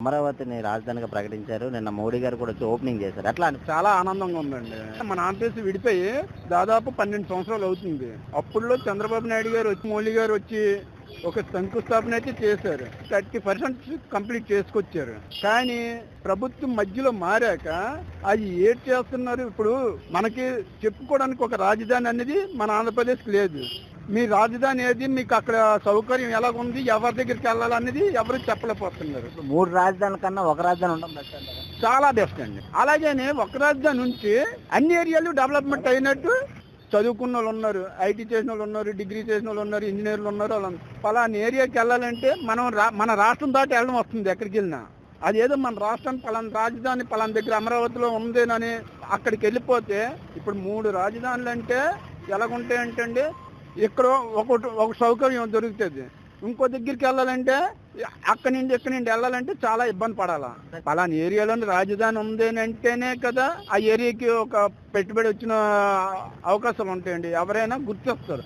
అమరావతిని రాజధానిగా ప్రకటించారు. నిన్న మోడీ గారు కూడా వచ్చి ఓపెనింగ్ చేశారు. ఎట్లా చాలా ఆనందంగా ఉందండి. మన ఆంధ్రప్రదేశ్ విడిపోయి దాదాపు 12 సంవత్సరాలు అవుతుంది. అప్పుడులో చంద్రబాబు నాయుడు గారు వచ్చి మోడీ గారు వచ్చి ఒక శంకుస్థాపన అయితే చేశారు. 30% కంప్లీట్ చేసుకొచ్చారు. కానీ ప్రభుత్వం మధ్యలో మారాక అది ఏడ్ చేస్తున్నారు. ఇప్పుడు మనకి చెప్పుకోవడానికి ఒక రాజధాని అనేది మన ఆంధ్రప్రదేశ్కి లేదు. మీ రాజధాని ఏది, మీకు అక్కడ సౌకర్యం ఎలాగుంది, ఎవరి దగ్గరికి వెళ్ళాలనేది ఎవరు చెప్పలేకపోతున్నారు. 3 రాజధానుల కన్నా ఒక రాజధాని ఉండడం బెస్ట్ అంటారా? చాలా బెస్ట్ అండి. అలాగనే ఒక రాజధాని నుంచి అన్ని ఏరియాలు డెవలప్మెంట్ అయినట్టు చదువుకున్న వాళ్ళు ఉన్నారు, ఐటీ చేసిన వాళ్ళు ఉన్నారు, డిగ్రీ చేసిన వాళ్ళు ఉన్నారు, ఇంజనీర్లు ఉన్నారు. పలానా ఏరియాకి వెళ్ళాలంటే మన రాష్ట్రం దాటి వెళ్ళడం వస్తుంది ఎక్కడికి వెళ్ళినా. అదేదో మన రాష్ట్రాన్ని పలానా రాజధాని పలానా దగ్గర అమరావతిలో ఉందేనని అక్కడికి వెళ్ళిపోతే ఇప్పుడు 3 రాజధానులు అంటే ఎలాగుంటాయంటే అండి, ఇక్కడ ఒక సౌకర్యం దొరుకుతుంది. ఇంకో దగ్గరికి వెళ్ళాలంటే ఇక్కడి నుండి వెళ్ళాలంటే చాలా ఇబ్బంది పడాలా. పలానా ఏరియాలో రాజధాని ఉంది అని అంటేనే కదా ఆ ఏరియాకి ఒక పెట్టుబడి వచ్చిన అవకాశాలు ఉంటాయండి. ఎవరైనా గుర్తొస్తారు.